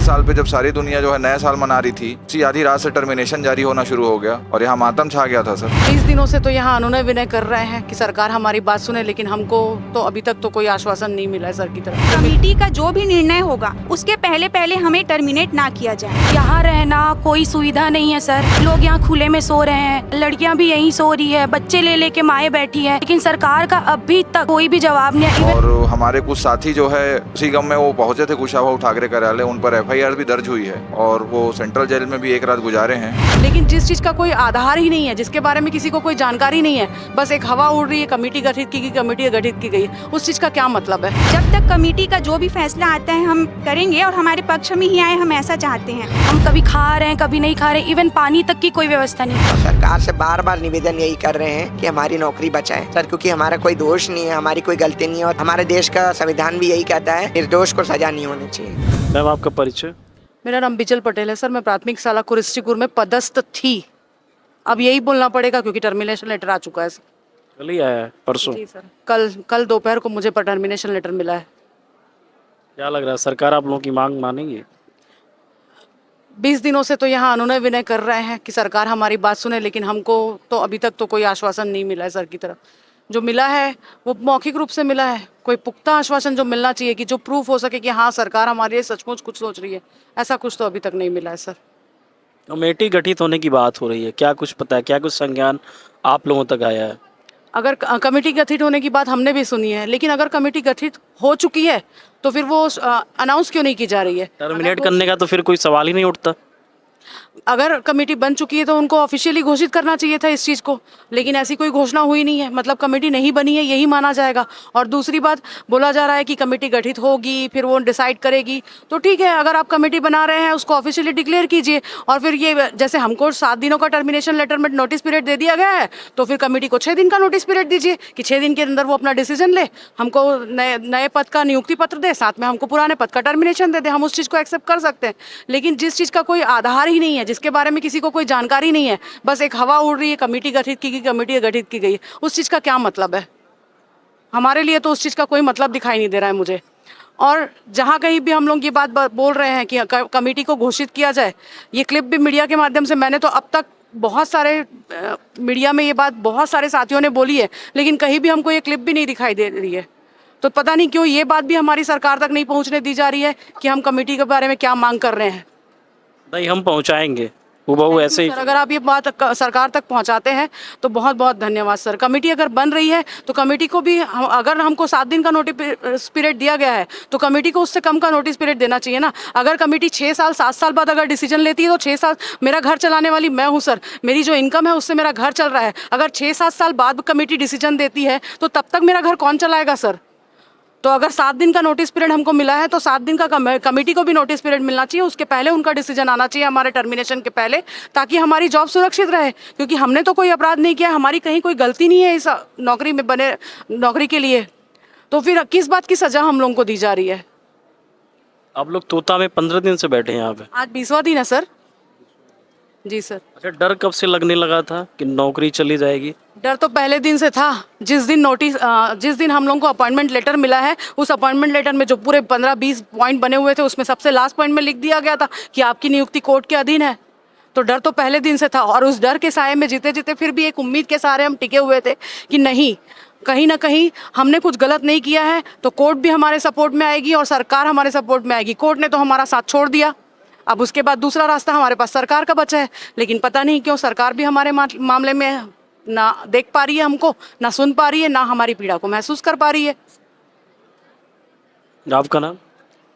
साल पे जब सारी दुनिया जो है नया साल मना रही थी, उसी आधी रात से टर्मिनेशन जारी होना शुरू हो गया और यहाँ मातम छा गया था सर। 20 दिनों से तो यहाँ अनुनय विनय कर रहे हैं कि सरकार हमारी बात सुने, लेकिन हमको तो अभी तक तो कोई आश्वासन नहीं मिला है सर की तरफ। कमेटी का जो भी निर्णय होगा उसके पहले पहले हमें टर्मिनेट ना किया जाए। यहाँ रहना कोई सुविधा नहीं है सर, लोग यहाँ खुले में सो रहे हैं, लड़कियाँ भी यहीं सो रही है, बच्चे ले लेके माए बैठी है, लेकिन सरकार का अभी तक कोई भी जवाब नहीं है। और हमारे कुछ साथी जो है उसी गम में वो पहुंचे थे कुशाभाऊ ठाकरे कार्यालय, उन पर FIR भी दर्ज हुई है और वो सेंट्रल जेल में भी एक रात गुजारे हैं। लेकिन जिस चीज का कोई आधार ही नहीं है, जिसके बारे में किसी को कोई जानकारी नहीं है, बस एक हवा उड़ रही है, कमेटी गठित की गई, कमेटी गठित की गई, उस चीज का क्या मतलब है? जब तक कमेटी का जो भी फैसला आता है हम करेंगे और हमारे पक्ष में ही आए, हम ऐसा चाहते हैं। हम कभी खा रहे हैं, कभी नहीं खा रहे, इवन पानी तक की कोई व्यवस्था नहीं। सरकार से बार बार निवेदन यही कर रहे हैं कि हमारी नौकरी बचाएं सर, क्योंकि हमारा कोई दोष नहीं है, हमारी कोई गलती नहीं है और हमारे देश का संविधान भी यही कहता है निर्दोष को सजा नहीं होनी चाहिए। मैम आपका परिचय? मेरा नाम बिजल पटेल है सर, मैं प्राथमिक शाला कुरिस्टीपुर में पदस्थ थी। अब यही बोलना पड़ेगा क्योंकि टर्मिनेशन लेटर आ चुका है सर। कल ही आया है, परसों? जी सर, कल दोपहर को मुझे टर्मिनेशन लेटर मिला है। क्या लग रहा है सरकार आप लोगों की मांग मानेगी? 20 दिनों से तो यहाँ अनुनय विनय कर रहे हैं कि सरकार हमारी बात सुने, लेकिन हमको तो अभी तक तो कोई आश्वासन नहीं मिला है सर की तरफ। जो मिला है वो मौखिक रूप से मिला है, कोई पुख्ता आश्वासन जो मिलना चाहिए कि जो प्रूफ हो सके कि हाँ सरकार हमारे लिए सचमुच कुछ सोच रही है, ऐसा कुछ तो अभी तक नहीं मिला है सर। कमेटी गठित होने की बात हो रही है, क्या कुछ पता है, क्या कुछ संज्ञान आप लोगों तक आया है? अगर कमेटी गठित होने की बात हमने भी सुनी है, लेकिन अगर कमेटी गठित हो चुकी है तो फिर वो अनाउंस क्यों नहीं की जा रही है? टर्मिनेट करने का तो फिर कोई सवाल ही नहीं उठता। अगर कमेटी बन चुकी है तो उनको ऑफिशियली घोषित करना चाहिए था इस चीज़ को, लेकिन ऐसी कोई घोषणा हुई नहीं है, मतलब कमेटी नहीं बनी है यही माना जाएगा। और दूसरी बात, बोला जा रहा है कि कमेटी गठित होगी फिर वो डिसाइड करेगी, तो ठीक है, अगर आप कमेटी बना रहे हैं उसको ऑफिशियली डिक्लेयर कीजिए। और फिर ये जैसे हमको 7 दिनों का टर्मिनेशन लेटर में नोटिस पीरियड दे दिया गया है, तो फिर कमेटी को 6 दिन का नोटिस पीरियड दीजिए कि 6 दिन के अंदर वो अपना डिसीजन ले, हमको नए पद का नियुक्ति पत्र दे, साथ में हमको पुराने पद का टर्मिनेशन दे दे, हम उस चीज़ को एक्सेप्ट कर सकते हैं। लेकिन जिस चीज़ का कोई आधार ही नहीं है, जिसके बारे में किसी को कोई जानकारी नहीं है, बस एक हवा उड़ रही है, कमेटी गठित की गई, कमेटी गठित की गई, उस चीज़ का क्या मतलब है? हमारे लिए तो उस चीज़ का कोई मतलब दिखाई नहीं दे रहा है मुझे। और जहाँ कहीं भी हम लोग ये बात बोल रहे हैं कि कमेटी को घोषित किया जाए, ये क्लिप भी मीडिया के माध्यम से मैंने तो अब तक बहुत सारे मीडिया में ये बात बहुत सारे साथियों ने बोली है, लेकिन कहीं भी हमको ये क्लिप भी नहीं दिखाई दे रही है। तो पता नहीं क्यों ये बात भी हमारी सरकार तक नहीं पहुँचने दी जा रही है कि हम कमेटी के बारे में क्या मांग कर रहे हैं। नहीं, हम पहुंचाएंगे वो ऐसे ही। सर, अगर आप ये बात सरकार तक पहुंचाते हैं तो बहुत बहुत धन्यवाद सर। कमेटी अगर बन रही है तो कमेटी को भी अगर हमको 7 दिन का नोटिस पीरियड दिया गया है तो कमेटी को उससे कम का नोटिस पीरियड देना चाहिए ना। अगर कमेटी 6 साल 7 साल बाद अगर डिसीजन लेती है तो 6 साल, मेरा घर चलाने वाली मैं हूँ सर, मेरी जो इनकम है उससे मेरा घर चल रहा है। अगर 6-7 साल बाद कमेटी डिसीजन देती है तो तब तक मेरा घर कौन चलाएगा सर? तो अगर 7 दिन का नोटिस पीरियड हमको मिला है तो 7 दिन का कमेटी को भी नोटिस पीरियड मिलना चाहिए, उसके पहले उनका डिसीजन आना चाहिए हमारे टर्मिनेशन के पहले, ताकि हमारी जॉब सुरक्षित रहे। क्योंकि हमने तो कोई अपराध नहीं किया, हमारी कहीं कोई गलती नहीं है इस नौकरी में बने नौकरी के लिए, तो फिर किस बात की सजा हम लोगों को दी जा रही है? आप लोग तोता में 15 दिन से बैठे हैं यहाँ पे? आज 20वां दिन है सर। जी सर। अच्छा, डर कब से लगने लगा था कि नौकरी चली जाएगी? डर तो पहले दिन से था। जिस दिन हम लोगों को अपॉइंटमेंट लेटर मिला है, उस अपॉइंटमेंट लेटर में जो पूरे 15-20 पॉइंट बने हुए थे उसमें सबसे लास्ट पॉइंट में लिख दिया गया था कि आपकी नियुक्ति कोर्ट के अधीन है। तो डर तो पहले दिन से था और उस डर के साए में जीते जीते फिर भी एक उम्मीद के सहारे हम टिके हुए थे कि नहीं, कहीं ना कहीं हमने कुछ गलत नहीं किया है तो कोर्ट भी हमारे सपोर्ट में आएगी और सरकार हमारे सपोर्ट में आएगी। कोर्ट ने तो हमारा साथ छोड़ दिया, अब उसके बाद दूसरा रास्ता हमारे पास सरकार का बचा है, लेकिन पता नहीं क्यों सरकार भी हमारे मामले में ना देख पा रही है हमको, ना सुन पा रही है, ना हमारी पीड़ा को महसूस कर पा रही है। आपका नाम?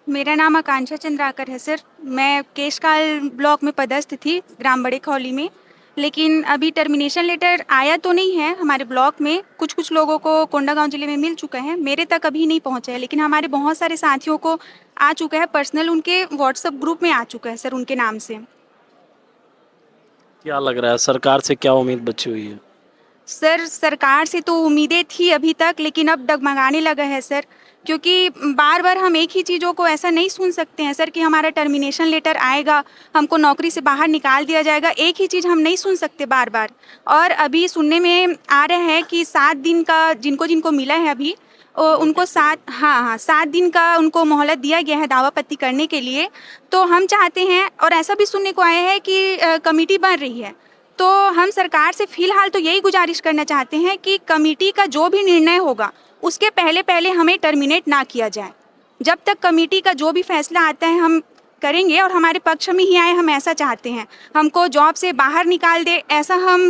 मेरा नाम आकांक्षा चंद्राकर है सर। मैं केशकाल ब्लॉक में पदस्थ थी, ग्राम बड़े खौली में, लेकिन अभी टर्मिनेशन लेटर आया तो नहीं है हमारे ब्लॉक में। कुछ लोगों को कोंडागांव जिले में मिल चुका है, मेरे तक अभी नहीं पहुंचा है, लेकिन हमारे बहुत सारे साथियों को आ चुका है, पर्सनल उनके व्हाट्सएप ग्रुप में आ चुका है सर उनके नाम से। क्या लग रहा है सरकार से क्या उम्मीद बची हुई है? सर, सरकार से तो उम्मीदें थी अभी तक, लेकिन अब डगमगाने लगा है सर, क्योंकि बार बार हम एक ही चीज़ों को ऐसा नहीं सुन सकते हैं सर कि हमारा टर्मिनेशन लेटर आएगा, हमको नौकरी से बाहर निकाल दिया जाएगा। एक ही चीज़ हम नहीं सुन सकते बार बार। और अभी सुनने में आ रहा है कि 7 दिन का जिनको जिनको मिला है अभी उनको 7 दिन का उनको मोहलत दिया गया है दावापत्ती करने के लिए। तो हम चाहते हैं, और ऐसा भी सुनने को आया है कि कमेटी बन रही है, तो हम सरकार से फ़िलहाल तो यही गुजारिश करना चाहते हैं कि कमेटी का जो भी निर्णय होगा उसके पहले हमें टर्मिनेट ना किया जाए। जब तक कमेटी का जो भी फैसला आता है हम करेंगे और हमारे पक्ष में ही आए, हम ऐसा चाहते हैं। हमको जॉब से बाहर निकाल दे ऐसा हम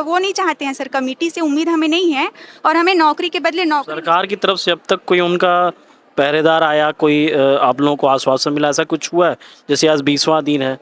वो नहीं चाहते हैं सर। कमेटी से उम्मीद हमें नहीं है और हमें नौकरी के बदले नौकरी। सरकार की तरफ से अब तक कोई उनका पहरेदार आया, कोई आप लोगों को आश्वासन मिला, ऐसा कुछ हुआ है? जैसे आज 20वां दिन है,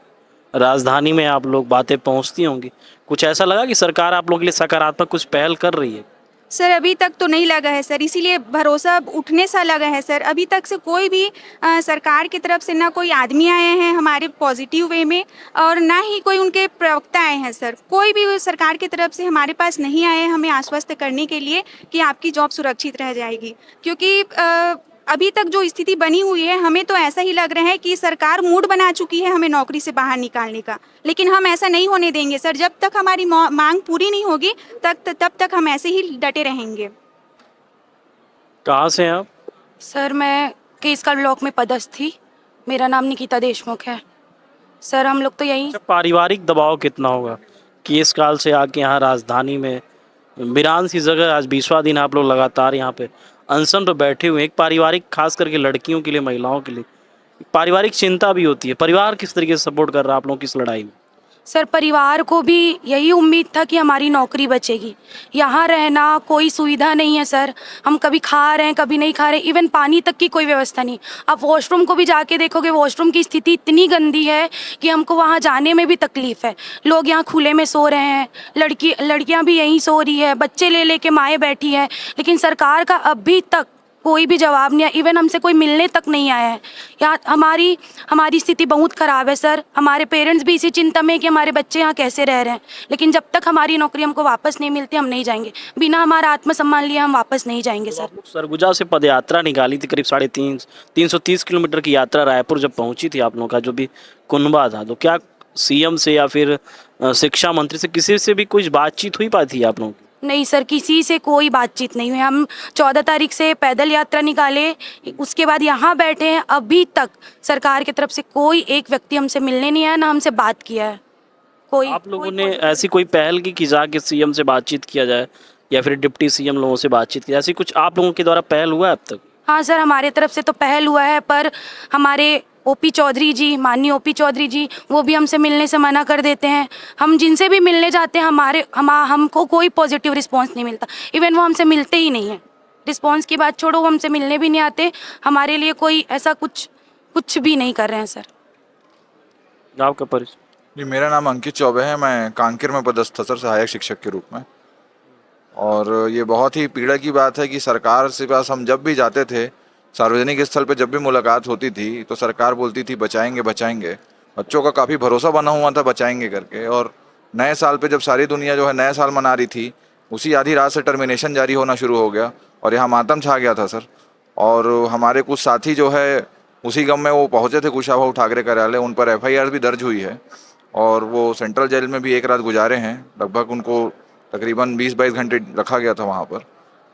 राजधानी में आप लोग बातें पहुंचती होंगी, कुछ ऐसा लगा कि सरकार आप लोगों के लिए सकारात्मक कुछ पहल कर रही है? सर अभी तक तो नहीं लगा है सर, इसीलिए भरोसा उठने सा लगा है सर। अभी तक से कोई भी सरकार की तरफ से ना कोई आदमी आए हैं हमारे पॉजिटिव वे में, और ना ही कोई उनके प्रवक्ता आए हैं सर। कोई भी सरकार की तरफ से हमारे पास नहीं आए हमें आश्वस्त करने के लिए कि आपकी जॉब सुरक्षित रह जाएगी। क्योंकि अभी तक जो स्थिति बनी हुई है हमें तो ऐसा ही लग रहा है कि सरकार मूड बना चुकी है हमें नौकरी से बाहर निकालने का। लेकिन हम ऐसा नहीं होने देंगे सर। जब तक हमारी मांग पूरी नहीं होगी तब तक हम ऐसे ही डटे रहेंगे। कहाँ से हैं आप? सर मैं केसकाल ब्लॉक में पदस्थ थी, मेरा नाम निकिता देशमुख है। सर हम लोग तो यही। अच्छा, पारिवारिक दबाव कितना होगा? केसकाल से आके यहाँ राजधानी में वीरान सी जगह, आज 20वां दिन आप लोग लगातार यहाँ पे अनशन पर बैठे हुए हैं। एक पारिवारिक, खास करके लड़कियों के लिए, महिलाओं के लिए पारिवारिक चिंता भी होती है। परिवार किस तरीके से सपोर्ट कर रहा है आप लोगों की इस लड़ाई में? सर परिवार को भी यही उम्मीद था कि हमारी नौकरी बचेगी। यहाँ रहना कोई सुविधा नहीं है सर। हम कभी खा रहे हैं, कभी नहीं खा रहे, इवन पानी तक की कोई व्यवस्था नहीं। आप वॉशरूम को भी जाके देखोगे, वॉशरूम की स्थिति इतनी गंदी है कि हमको वहाँ जाने में भी तकलीफ़ है। लोग यहाँ खुले में सो रहे हैं, लड़कियाँ भी यहीं सो रही है, बच्चे ले के माएँ बैठी है, लेकिन सरकार का अभी तक कोई भी जवाब नहीं है। इवन हमसे कोई मिलने तक नहीं आया है। यहाँ हमारी स्थिति बहुत ख़राब है सर। हमारे पेरेंट्स भी इसी चिंता में कि हमारे बच्चे यहाँ कैसे रह रहे हैं, लेकिन जब तक हमारी नौकरी हमको वापस नहीं मिलती हम नहीं जाएंगे। बिना हमारा आत्मसम्मान लिए हम वापस नहीं जाएंगे सर। सरगुजा से पदयात्रा निकाली थी, करीब 330 किलोमीटर की यात्रा। रायपुर जब पहुँची थी आप लोगों का जो भी कुनबा था, तो क्या CM से या फिर शिक्षा मंत्री से किसी से भी कुछ बातचीत हुई पाती है आप लोगों की? नहीं सर, किसी से कोई बातचीत नहीं हुई। हम 14 तारीख से पैदल यात्रा निकाले, उसके बाद यहाँ बैठे हैं। अभी तक सरकार की तरफ से कोई एक व्यक्ति हमसे मिलने नहीं आया, ना हमसे बात किया है कोई। आप लोगों ने ऐसी कोई पहल की कि जाके CM से बातचीत किया जाए या फिर डिप्टी CM लोगों से बातचीत की, ऐसी कुछ आप लोगों के द्वारा पहल हुआ है अब तक? हाँ सर, हमारे तरफ से तो पहल हुआ है, पर हमारे OP चौधरी जी, माननीय OP चौधरी जी, वो भी हमसे मिलने से मना कर देते हैं। हम जिनसे भी मिलने जाते हैं हमको कोई पॉजिटिव रिस्पांस नहीं मिलता। इवन वो हमसे मिलते ही नहीं है। रिस्पांस की बात छोड़ो, वो हमसे मिलने भी नहीं आते। हमारे लिए कोई ऐसा कुछ भी नहीं कर रहे हैं सर। आपका परिचय? जी, मेरा नाम अंकित चौबे है। मैं कांकेर में पदस्थ था सर, सहायक शिक्षक के रूप में। और ये बहुत ही पीड़ा की बात है कि सरकार से पास हम जब भी जाते थे, सार्वजनिक स्थल पे जब भी मुलाकात होती थी, तो सरकार बोलती थी बचाएंगे बचाएंगे। बच्चों का काफ़ी भरोसा बना हुआ था बचाएंगे करके। और नए साल पे जब सारी दुनिया जो है नया साल मना रही थी, उसी आधी रात से टर्मिनेशन जारी होना शुरू हो गया और यहाँ मातम छा गया था सर। और हमारे कुछ साथी जो है उसी गम में वो पहुँचे थे कुशाभाऊ ठाकरे कार्यालय। उन पर FIR भी दर्ज हुई है और वो सेंट्रल जेल में भी एक रात गुजारे हैं। लगभग उनको तकरीबन 20-22 घंटे रखा गया था वहाँ पर।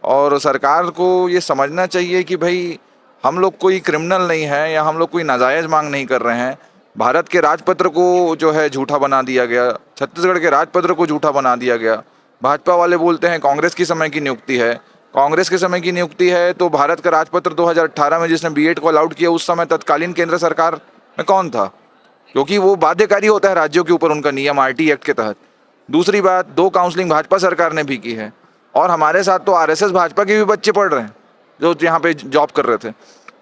और सरकार को ये समझना चाहिए कि भाई हम लोग कोई क्रिमिनल नहीं है या हम लोग कोई नाजायज़ मांग नहीं कर रहे हैं। भारत के राजपत्र को जो है झूठा बना दिया गया, छत्तीसगढ़ के राजपत्र को झूठा बना दिया गया। भाजपा वाले बोलते हैं कांग्रेस के समय की नियुक्ति है। कांग्रेस के समय की नियुक्ति है तो भारत का राजपत्र 2018 में जिसने B.Ed को अलाउड किया, उस समय तत्कालीन केंद्र सरकार में कौन था? क्योंकि वो बाध्यकारी होता है राज्यों के ऊपर उनका नियम RT एक्ट के तहत। दूसरी बात, 2 काउंसलिंग भाजपा सरकार ने भी की है और हमारे साथ तो RSS भाजपा के भी बच्चे पढ़ रहे हैं जो यहाँ पे जॉब कर रहे थे।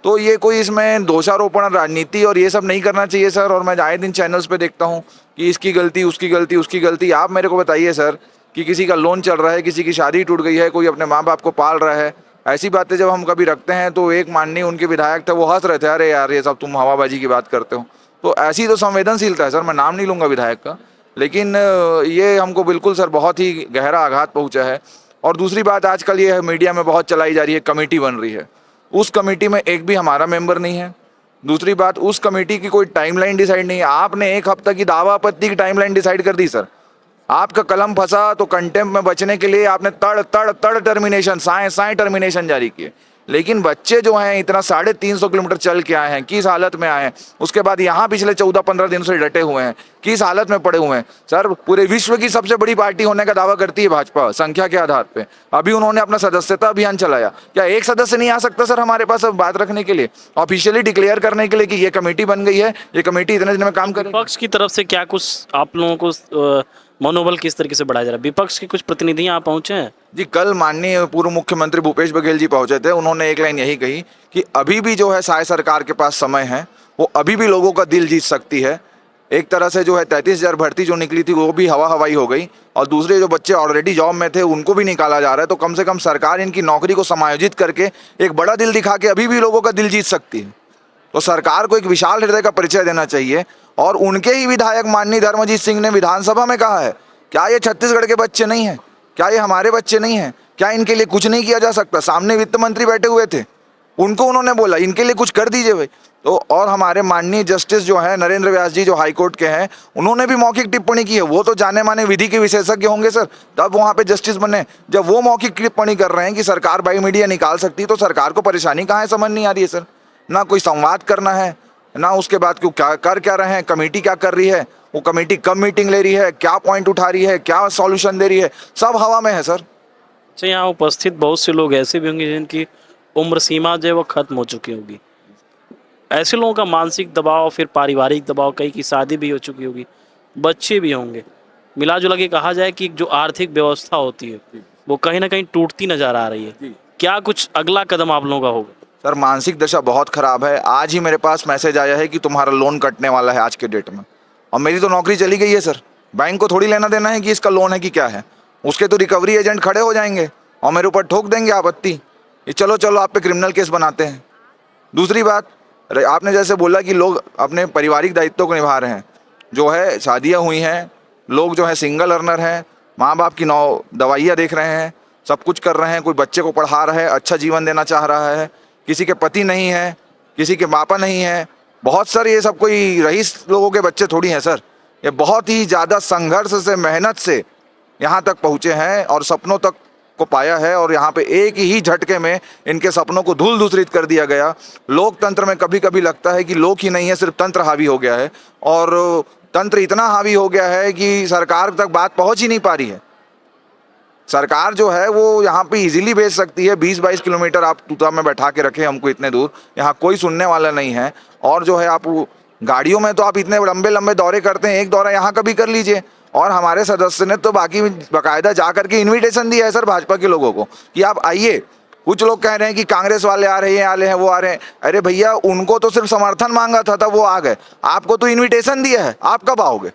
तो ये कोई इसमें दोषारोपण, राजनीति और ये सब नहीं करना चाहिए सर। और मैं आए दिन चैनल्स पे देखता हूँ कि इसकी गलती, उसकी गलती, उसकी गलती। आप मेरे को बताइए सर कि किसी का लोन चल रहा है, किसी की शादी टूट गई है, कोई अपने माँ बाप को पाल रहा है, ऐसी बातें जब हम कभी रखते हैं तो एक माननीय उनके विधायक थे, वो हंस रहे थे, अरे यार ये सब तुम हवाबाजी की बात करते हो। तो ऐसी तो संवेदनशीलता है सर। मैं नाम नहीं लूँगा विधायक का, लेकिन ये हमको बिल्कुल सर बहुत ही गहरा आघात पहुँचा है। और दूसरी बात, आजकल ये मीडिया में बहुत चलाई जा रही है, कमेटी बन रही है। उस कमेटी में एक भी हमारा मेंबर नहीं है। दूसरी बात, उस कमेटी की कोई टाइमलाइन डिसाइड नहीं है। आपने 1 हफ्ता की दावा आपत्ति की टाइमलाइन डिसाइड कर दी सर। आपका कलम फंसा तो कंटेम्प्ट में बचने के लिए आपने तड़ टर्मिनेशन, साए टर्मिनेशन जारी किए। लेकिन बच्चे जो हैं इतना 350 किलोमीटर चल के आए हैं, किस हालत में आए हैं, उसके बाद यहाँ पिछले 14-15 दिन से डटे हुए हैं, किस हालत में पड़े हुए हैं। सर पूरे विश्व की सबसे बड़ी पार्टी होने का दावा करती है भाजपा संख्या के आधार पे। अभी उन्होंने अपना सदस्यता अभियान चलाया, क्या एक सदस्य नहीं आ सकता सर हमारे पास अब बात रखने के लिए, ऑफिशियली डिक्लेयर करने के लिए कि ये कमेटी बन गई है, ये कमेटी इतने दिन में काम करेगी। विपक्ष की तरफ से क्या कुछ आप लोगों को मनोबल किस तरीके से बढ़ाया जा रहा है? विपक्ष के कुछ प्रतिनिधि यहाँ पहुंचे हैं? जी कल माननीय पूर्व मुख्यमंत्री भूपेश बघेल जी पहुंचे थे, उन्होंने एक लाइन यही कही कि अभी भी जो है साय सरकार के पास समय है, वो अभी भी लोगों का दिल जीत सकती है। एक तरह से जो है 33,000 भर्ती जो निकली थी वो भी हवाई हो गई, और दूसरे जो बच्चे ऑलरेडी जॉब में थे उनको भी निकाला जा रहा है। तो कम से कम सरकार इनकी नौकरी को समायोजित करके एक बड़ा दिल दिखा के अभी भी लोगों का दिल जीत सकती है। तो सरकार को एक विशाल हृदय का परिचय देना चाहिए। और उनके ही विधायक माननीय धर्मजीत सिंह ने विधानसभा में कहा है, क्या ये छत्तीसगढ़ के बच्चे नहीं हैं, क्या ये हमारे बच्चे नहीं हैं, क्या इनके लिए कुछ नहीं किया जा सकता? सामने वित्त मंत्री बैठे हुए थे, उनको उन्होंने बोला इनके लिए कुछ कर दीजिए भाई। तो और हमारे माननीय जस्टिस जो है नरेंद्र व्यास जी जो हाईकोर्ट के हैं, उन्होंने भी मौखिक टिप्पणी की है। वो तो जाने माने विधि के विशेषज्ञ होंगे सर, तब वहाँ पे जस्टिस बने। जब वो मौखिक टिप्पणी कर रहे हैं कि सरकार बाई मीडिया निकाल सकती है, तो सरकार को परेशानी कहाँ है समझ नहीं आ रही है सर। ना कोई संवाद करना है, ना उसके बाद क्यों क्या रहे हैं, कमेटी क्या कर रही है, वो कमेटी कब मीटिंग ले रही है, क्या पॉइंट उठा रही है, क्या सॉल्यूशन दे रही है, सब हवा में है सर। अच्छा, यहाँ उपस्थित बहुत से लोग ऐसे भी होंगे जिनकी उम्र सीमा जो है वो खत्म हो चुकी होगी। ऐसे लोगों का मानसिक दबाव, फिर पारिवारिक दबाव, कई की शादी भी हो चुकी होगी, बच्चे भी होंगे, मिला जुला के कहा जाए कि जो आर्थिक व्यवस्था होती है वो कहीं ना कहीं टूटती नजर आ रही है। क्या कुछ अगला कदम आप लोगों का होगा? सर मानसिक दशा बहुत खराब है। आज ही मेरे पास मैसेज आया है कि तुम्हारा लोन कटने वाला है आज के डेट में, और मेरी तो नौकरी चली गई है सर। बैंक को थोड़ी लेना देना है कि इसका लोन है कि क्या है, उसके तो रिकवरी एजेंट खड़े हो जाएंगे और मेरे ऊपर ठोक देंगे आपत्ति, ये चलो आप पे क्रिमिनल केस बनाते हैं। दूसरी बात, आपने जैसे बोला कि लोग अपने पारिवारिक दायित्वों को निभा रहे हैं, जो है शादियाँ हुई हैं, लोग जो है सिंगल अर्नर हैं, माँ बाप की दवाइयाँ देख रहे हैं, सब कुछ कर रहे हैं, कोई बच्चे को पढ़ा रहा है, अच्छा जीवन देना चाह रहा है, किसी के पति नहीं है, किसी के पापा नहीं है, बहुत सर ये सब कोई रईस लोगों के बच्चे थोड़ी हैं सर। ये बहुत ही ज़्यादा संघर्ष से, मेहनत से यहाँ तक पहुँचे हैं और सपनों तक को पाया है, और यहाँ पे एक ही झटके में इनके सपनों को धूल धूसरित कर दिया गया। लोकतंत्र में कभी कभी लगता है कि लोक ही नहीं है, सिर्फ तंत्र हावी हो गया है, और तंत्र इतना हावी हो गया है कि सरकार तक बात पहुँच ही नहीं पा रही है। सरकार जो है वो यहाँ पे इजीली भेज सकती है, 20-22 किलोमीटर आप तूता में बैठा के रखे हमको इतने दूर, यहाँ कोई सुनने वाला नहीं है। और जो है आप गाड़ियों में तो आप इतने लंबे लंबे दौरे करते हैं, एक दौरा यहाँ का भी कर लीजिए। और हमारे सदस्य ने तो बाकी बाकायदा जा करके इन्विटेशन दिया है सर भाजपा के लोगों को कि आप आइए। कुछ लोग कह रहे हैं कि कांग्रेस वाले आ रहे हैं, वो आ रहे हैं। अरे भैया, उनको तो सिर्फ समर्थन मांगा था तब वो आ गए, आपको तो इन्विटेशन दिया है, आप कब आओगे?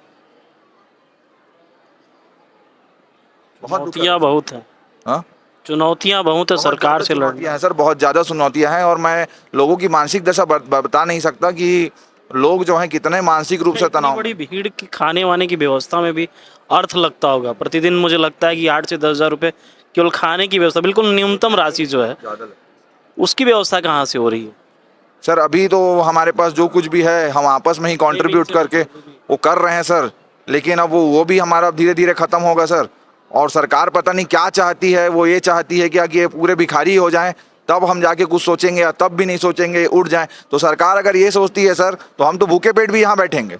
चुनौतियाँ बहुत हैं। हाँ, चुनौतियाँ बहुत है सरकार से लड़ना है सर, बहुत ज़्यादा चुनौतियाँ हैं। और मैं लोगों की मानसिक दशा बता नहीं सकता कि लोग जो हैं कितने मानसिक रूप से तनाव। बड़ी भीड़ की खाने वाने की व्यवस्था में भी अर्थ लगता होगा। प्रतिदिन मुझे लगता है कि 8 से 10 हज़ार रुपये केवल खाने की व्यवस्था, बिल्कुल न्यूनतम राशि जो है उसकी व्यवस्था कहाँ से हो रही है? सर अभी तो हमारे पास जो कुछ भी है हम आपस में ही कंट्रीब्यूट करके वो कर रहे हैं सर, लेकिन अब वो भी हमारा धीरे धीरे ख़त्म होगा सर। और सरकार पता नहीं क्या चाहती है, वो ये चाहती है कि ये पूरे भिखारी हो जाएं तब हम जाके कुछ सोचेंगे, या तब भी नहीं सोचेंगे, उड़ जाएं। तो सरकार अगर ये सोचती है सर, तो हम तो भूखे पेट भी यहाँ बैठेंगे।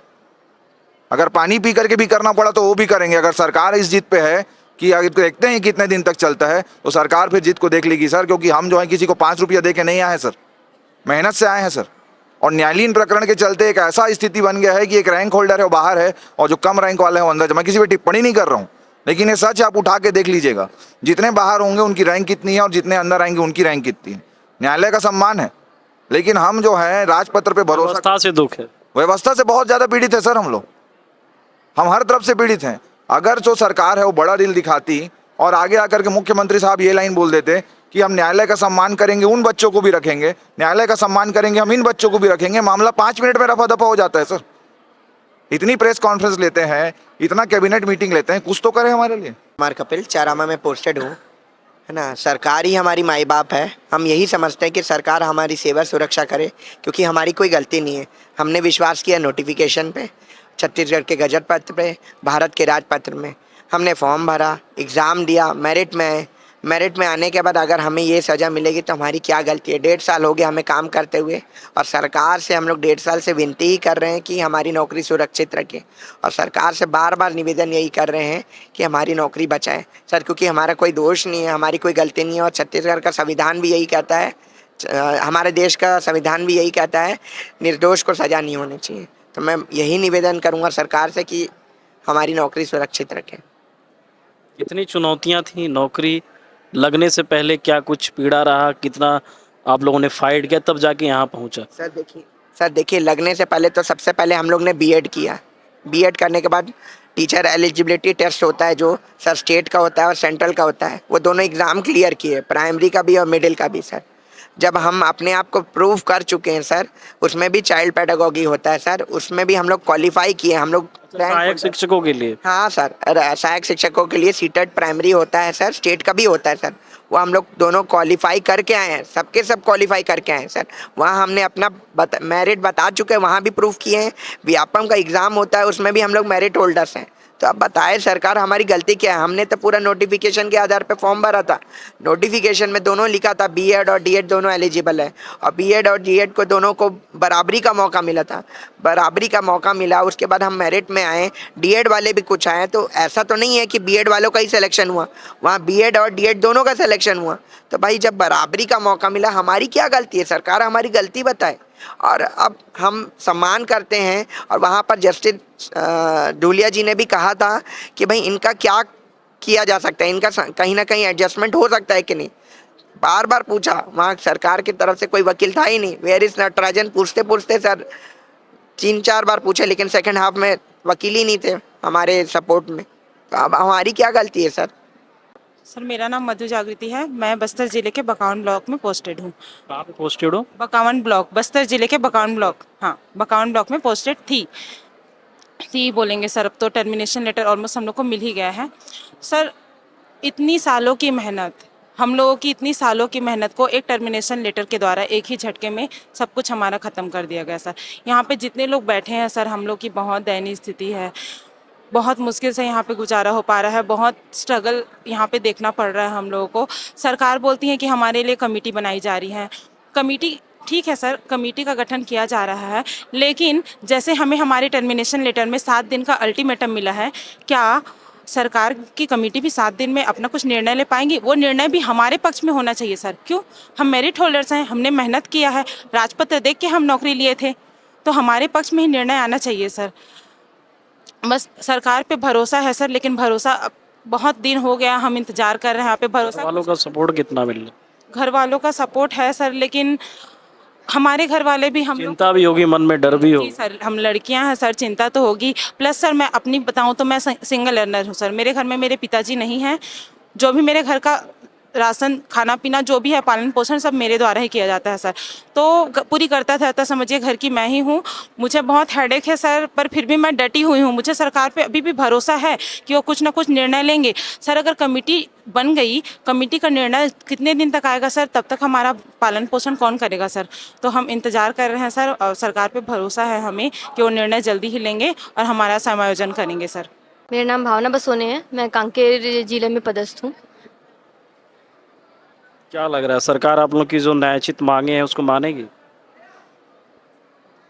अगर पानी पी करके भी करना पड़ा तो वो भी करेंगे। अगर सरकार इस जिद पे है कि अगर देखते हैं कितने दिन तक चलता है, तो सरकार फिर जिद को देख लेगी सर, क्योंकि हम जो है किसी को 5 रुपया दे के नहीं आए सर, मेहनत से आए हैं सर। और न्यायालयीन प्रकरण के चलते एक ऐसा स्थिति बन गया है कि एक रैंक होल्डर है वो बाहर है और जो कम रैंक वाले हैं वो अंदर। मैं किसी पर टिप्पणी नहीं कर रहा हूँ, लेकिन ये सच आप उठा के देख लीजिएगा, जितने बाहर होंगे उनकी रैंक कितनी है और जितने अंदर आएंगे उनकी रैंक कितनी है। न्यायालय का सम्मान है, लेकिन हम जो है राजपत्र पे भरोसा, व्यवस्था से दुख है। व्यवस्था से बहुत ज़्यादा पीड़ित है सर हम लोग, हम हर तरफ से पीड़ित हैं। अगर जो सरकार है वो बड़ा दिल दिखाती और आगे आकर के मुख्यमंत्री साहब ये लाइन बोल देते कि हम न्यायालय का सम्मान करेंगे, उन बच्चों को भी रखेंगे, न्यायालय का सम्मान करेंगे, हम इन बच्चों को भी रखेंगे, मामला 5 मिनट में रफा दफा हो जाता है सर। इतनी प्रेस कॉन्फ्रेंस लेते हैं, इतना कैबिनेट मीटिंग लेते हैं, कुछ तो करें हमारे लिए। कुमार कपिल, चारामा में पोस्टेड हूँ, है ना। सरकार ही हमारी माई बाप है। हम यही समझते हैं कि सरकार हमारी सेवा सुरक्षा करे, क्योंकि हमारी कोई गलती नहीं है। हमने विश्वास किया नोटिफिकेशन पे, छत्तीसगढ़ के गजट पत्र पे, भारत के राजपत्र में। हमने फॉर्म भरा, एग्ज़ाम दिया, मेरिट में आए, मेरिट में आने के बाद अगर हमें ये सज़ा मिलेगी तो हमारी क्या गलती है। 1.5 साल हो गया हमें काम करते हुए, और सरकार से हम लोग 1.5 साल से विनती ही कर रहे हैं कि हमारी नौकरी सुरक्षित रखें, और सरकार से बार बार निवेदन यही कर रहे हैं कि हमारी नौकरी बचाएं सर, क्योंकि हमारा कोई दोष नहीं है, हमारी कोई गलती नहीं है, और छत्तीसगढ़ का संविधान भी यही कहता है, हमारे देश का संविधान भी यही कहता है, निर्दोष को सज़ा नहीं होनी चाहिए। तो मैं यही निवेदन करूँगा सरकार से कि हमारी नौकरी सुरक्षित रखें। कितनी चुनौतियां थी नौकरी लगने से पहले, क्या कुछ पीड़ा रहा, कितना आप लोगों ने फाइट किया तब जाके यहाँ पहुँचा? सर देखिए लगने से पहले तो सबसे पहले हम लोग ने बीएड किया। बीएड करने के बाद टीचर एलिजिबिलिटी टेस्ट होता है जो सर स्टेट का होता है और सेंट्रल का होता है, वो दोनों एग्ज़ाम क्लियर किए, प्राइमरी का भी और मिडिल का भी सर। जब हम अपने आप को प्रूव कर चुके हैं सर, उसमें भी चाइल्ड पेडागोगी होता है सर, उसमें भी हम लोग क्वालिफाई किए, हम लोग सहायक शिक्षकों के लिए। हाँ सर, सहायक शिक्षकों के लिए सीटेट प्राइमरी होता है सर, स्टेट का भी होता है सर, वो हम लोग दोनों क्वालिफाई करके आए हैं, सबके सब क्वालिफाई करके आए हैं सर। वहाँ हमने अपना मेरिट बता चुके हैं, वहाँ भी प्रूफ किए हैं। व्यापम का एग्ज़ाम होता है उसमें भी हम लोग मेरिट होल्डर्स हैं। तो अब बताए सरकार हमारी गलती क्या है। हमने तो पूरा नोटिफिकेशन के आधार पे फॉर्म भरा था, नोटिफिकेशन में दोनों लिखा था बीएड और डीएड दोनों एलिजिबल है, और बीएड और डीएड को दोनों को बराबरी का मौका मिला था, बराबरी का मौका मिला। उसके बाद हम मेरिट में आए, डीएड वाले भी कुछ आए, तो ऐसा तो नहीं है कि बीएड वालों का ही सिलेक्शन हुआ, वहाँ बीएड और डीएड दोनों का सिलेक्शन हुआ। तो भाई जब बराबरी का मौका मिला, हमारी क्या गलती है, सरकार हमारी गलती बताए। और अब हम सम्मान करते हैं, और वहाँ पर जस्टिस ढूलिया जी ने भी कहा था कि भाई इनका क्या किया जा सकता है, इनका कहीं ना कहीं एडजस्टमेंट हो सकता है कि नहीं। बार बार पूछा, वहाँ सरकार की तरफ से कोई वकील था ही नहीं, वेयर इज नटराजन पूछते पूछते सर 3-4 बार पूछे, लेकिन सेकंड हाफ में वकील ही नहीं थे हमारे सपोर्ट में। तो अब हमारी क्या गलती है सर। सर मेरा नाम मधु जागृति है, मैं बस्तर जिले के बकावन ब्लॉक में पोस्टेड हूँ। कहाँ पे पोस्टेड हो? बकावन ब्लॉक, बस्तर जिले के बकावन ब्लॉक, हाँ बकावन ब्लॉक में पोस्टेड थी बोलेंगे सर। अब तो टर्मिनेशन लेटर ऑलमोस्ट हम लोग को मिल ही गया है सर। इतनी सालों की मेहनत, हम लोगों की इतनी सालों की मेहनत को एक टर्मिनेशन लेटर के द्वारा एक ही झटके में सब कुछ हमारा ख़त्म कर दिया गया सर। यहाँ पे जितने लोग बैठे हैं सर, हम लोग की बहुत दयनीय स्थिति है, बहुत मुश्किल से यहाँ पे गुजारा हो पा रहा है, बहुत स्ट्रगल यहाँ पे देखना पड़ रहा है हम लोगों को। सरकार बोलती है कि हमारे लिए कमेटी बनाई जा रही है, कमेटी ठीक है सर, कमेटी का गठन किया जा रहा है, लेकिन जैसे हमें हमारे टर्मिनेशन लेटर में 7 दिन का अल्टीमेटम मिला है, क्या सरकार की कमेटी भी 7 दिन में अपना कुछ निर्णय ले पाएंगी? वो निर्णय भी हमारे पक्ष में होना चाहिए सर। क्यों? हम मेरिट होल्डर्स हैं, हमने मेहनत किया है, राजपत्र देख के हम नौकरी लिए थे, तो हमारे पक्ष में ही निर्णय आना चाहिए सर। बस सरकार पे भरोसा है सर, लेकिन भरोसा अब बहुत दिन हो गया, हम इंतजार कर रहे हैं यहाँ पे भरोसा। वालों का सपोर्ट कितना मिल रहा है? घर वालों का सपोर्ट है सर, लेकिन हमारे घर वाले भी हम लोग, चिंता भी होगी, मन में डर भी जी होगी। सर, हम लड़कियां हैं सर, चिंता तो होगी। प्लस सर मैं अपनी बताऊं तो मैं सिंगल अर्नर हूं सर, मेरे घर में मेरे पिताजी नहीं हैं, जो भी मेरे घर का राशन खाना पीना जो भी है पालन पोषण सब मेरे द्वारा ही किया जाता है सर। तो पूरी करता धरता समझिए घर की मैं ही हूँ। मुझे बहुत हेडेक है सर, पर फिर भी मैं डटी हुई हूँ। मुझे सरकार पे अभी भी भरोसा है कि वो कुछ ना कुछ निर्णय लेंगे सर। अगर कमेटी बन गई, कमेटी का निर्णय कितने दिन तक आएगा सर, तब तक हमारा पालन पोषण कौन करेगा सर। तो हम इंतज़ार कर रहे हैं सर, और सरकार पे भरोसा है हमें कि वो निर्णय जल्दी ही लेंगे और हमारा समायोजन करेंगे सर। मेरा नाम भावना बसोने है, मैं कांकेर जिले में पदस्थ हूँ। क्या लग रहा है, सरकार आप लोग की जो न्यायोचित मांगे हैं उसको मानेगी?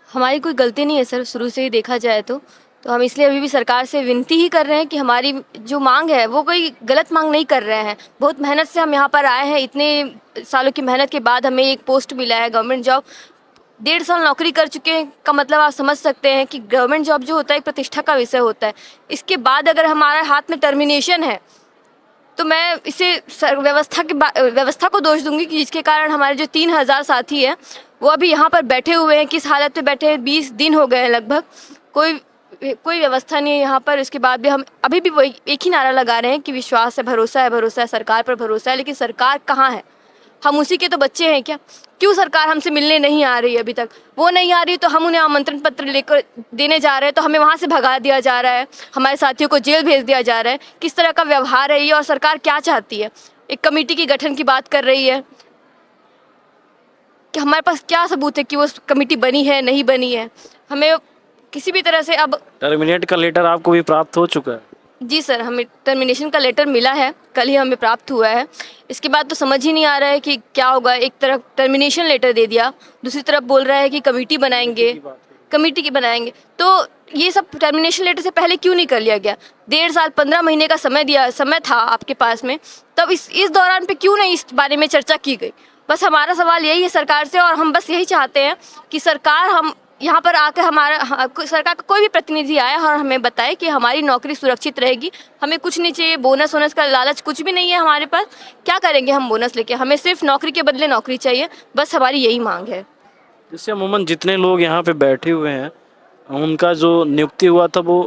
हमारी कोई गलती नहीं है सर, शुरू से ही देखा जाए तो हम इसलिए अभी भी सरकार से विनती ही कर रहे हैं कि हमारी जो मांग है वो कोई गलत मांग नहीं कर रहे हैं। बहुत मेहनत से हम यहाँ पर आए हैं, इतने सालों की मेहनत के बाद हमें एक पोस्ट मिला है गवर्नमेंट जॉब। 1.5 साल नौकरी कर चुके हैं का मतलब आप समझ सकते हैं कि गवर्नमेंट जॉब जो होता है एक प्रतिष्ठा का विषय होता है। इसके बाद अगर हमारे हाथ में टर्मिनेशन है तो मैं इसे व्यवस्था को दोष दूंगी कि जिसके कारण हमारे जो 3000 साथी हैं वो अभी यहाँ पर बैठे हुए हैं। किस हालत में बैठे हैं, 20 दिन हो गए हैं लगभग, कोई व्यवस्था नहीं है यहाँ पर। इसके बाद भी हम अभी भी वही एक ही नारा लगा रहे हैं कि विश्वास है, भरोसा है, सरकार पर भरोसा है। लेकिन सरकार कहाँ है? हम उसी के तो बच्चे हैं क्या? क्यों सरकार हमसे मिलने नहीं आ रही? अभी तक वो नहीं आ रही तो हम उन्हें आमंत्रण पत्र लेकर देने जा रहे हैं तो हमें वहाँ से भगा दिया जा रहा है, हमारे साथियों को जेल भेज दिया जा रहा है। किस तरह का व्यवहार है ये? और सरकार क्या चाहती है? एक कमेटी की गठन की बात कर रही है कि हमारे पास क्या सबूत है कि वो कमेटी बनी है नहीं बनी है? हमें किसी भी तरह से अब टर्मिनेट का लेटर आपको भी प्राप्त हो चुका है? जी सर, हमें टर्मिनेशन का लेटर मिला है, कल ही हमें प्राप्त हुआ है। इसके बाद तो समझ ही नहीं आ रहा है कि क्या होगा। एक तरफ टर्मिनेशन लेटर दे दिया, दूसरी तरफ बोल रहा है कि कमेटी बनाएंगे, कमेटी की बनाएंगे। तो ये सब टर्मिनेशन लेटर से पहले क्यों नहीं कर लिया गया? 1.5 साल 15 महीने का समय था आपके पास में, तब इस दौरान पे क्यों नहीं इस बारे में चर्चा की गई? बस हमारा सवाल यही है सरकार से, और हम बस यही चाहते हैं कि सरकार हम यहाँ पर आकर सरकार का कोई भी प्रतिनिधि आए और हमें बताए कि हमारी नौकरी सुरक्षित रहेगी। हमें कुछ नहीं चाहिए, बोनस वोनस का लालच कुछ भी नहीं है हमारे पास। क्या करेंगे हम बोनस लेके? हमें सिर्फ नौकरी के बदले नौकरी चाहिए, बस हमारी यही मांग है। जैसे अमूमन जितने लोग यहाँ पे बैठे हुए हैं, उनका जो नियुक्ति हुआ था वो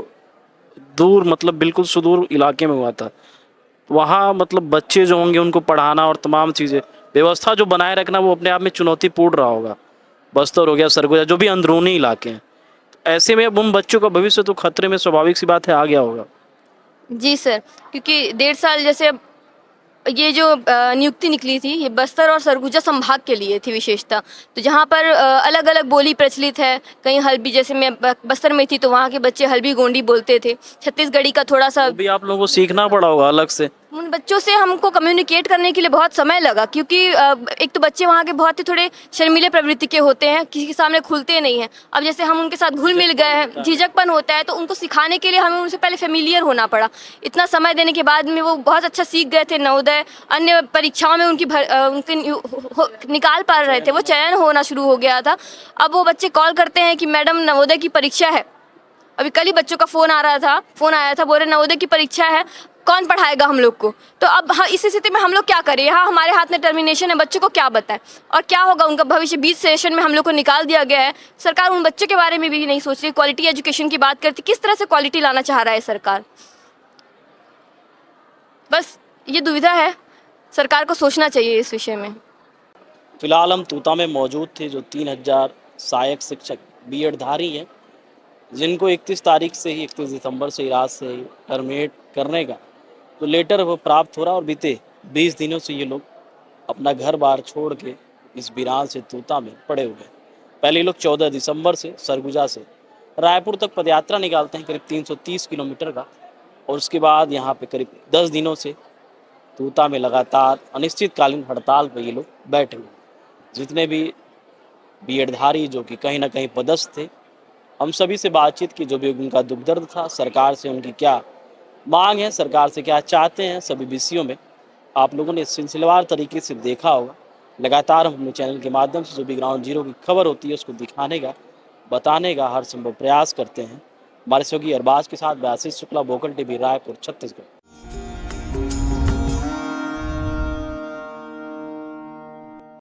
दूर, मतलब बिल्कुल सुदूर इलाके में हुआ था। वहाँ मतलब बच्चे जो होंगे उनको पढ़ाना और तमाम चीज़ें, व्यवस्था जो बनाए रखना, वो अपने आप में चुनौतीपूर्ण रहा होगा। बस्तर हो गया, सरगुजा, जो भी अंदरूनी इलाके हैं, तो ऐसे में अब उन बच्चों का भविष्य तो खतरे में स्वाभाविक सी बात है आ गया होगा। जी सर, क्योंकि 1.5 साल जैसे ये जो नियुक्ति निकली थी, ये बस्तर और सरगुजा संभाग के लिए थी विशेषता। तो जहाँ पर अलग अलग बोली प्रचलित है, कहीं हल्बी, जैसे मैं बस्तर में थी तो वहाँ के बच्चे हल्बी गोंडी बोलते थे। छत्तीसगढ़ी का थोड़ा सा भी आप लोगों को सीखना पड़ा होगा अलग से। उन बच्चों से हमको कम्युनिकेट करने के लिए बहुत समय लगा, क्योंकि एक तो बच्चे वहाँ के बहुत ही थोड़े शर्मीले प्रवृत्ति के होते हैं, किसी के सामने खुलते नहीं हैं। अब जैसे हम उनके साथ घुल मिल गए हैं, झिझकपन होता है, तो उनको सिखाने के लिए हमें उनसे पहले फेमिलियर होना पड़ा। इतना समय देने के बाद में वो बहुत अच्छा सीख गए थे। नवोदय अन्य परीक्षाओं में उनके निकाल पा रहे थे, वो चयन होना शुरू हो गया था। अब वो बच्चे कॉल करते हैं कि मैडम नवोदय की परीक्षा है। अभी कल ही बच्चों का फ़ोन आया था, बोल रहे नवोदय की परीक्षा है, कौन पढ़ाएगा हम लोग को? तो अब इस स्थिति में हम लोग क्या करें? यहाँ हमारे हाथ में टर्मिनेशन है, बच्चों को क्या बताएं और क्या होगा उनका भविष्य? 20 सेशन में हम लोग को निकाल दिया गया है। सरकार उन बच्चों के बारे में भी नहीं सोच रही। क्वालिटी एजुकेशन की बात करती, किस तरह से क्वालिटी लाना चाह रहा है सरकार? बस ये दुविधा है, सरकार को सोचना चाहिए इस विषय में। फिलहाल हम तूता में मौजूद थे, जो 3000 सहायक शिक्षक बीएड धारी हैं, जिनको 31 तारीख से ही, 31 दिसंबर से रात से ही टर्मिनेट करने का तो लेटर वो प्राप्त हो रहा, और बीते 20 दिनों से ये लोग अपना घर बार छोड़ के इस वीरान से तूता में पड़े हुए हैं। पहले ये लोग 14 दिसंबर से सरगुजा से रायपुर तक पदयात्रा निकालते हैं, करीब 330 किलोमीटर का, और उसके बाद यहाँ पे करीब 10 दिनों से तूता में लगातार अनिश्चितकालीन हड़ताल पर ये लोग बैठे हुए। जितने भी बीएडधारी जो कि कहीं ना कहीं पदस्थ थे, हम सभी से बातचीत की, जो भी उनका दुख दर्द था, सरकार से उनकी क्या मांग है, सरकार से क्या चाहते हैं, सभी विषयों में आप लोगों ने सिलसिलेवार तरीके से देखा होगा। लगातार हम अपने चैनल के माध्यम से जो भी ग्राउंड जीरो की खबर होती है उसको दिखाने का, बताने का हर संभव प्रयास करते हैं। हमारे सहयोगी अरबाज के साथ आशीष शुक्ला, वोकल टीवी, रायपुर, छत्तीसगढ़।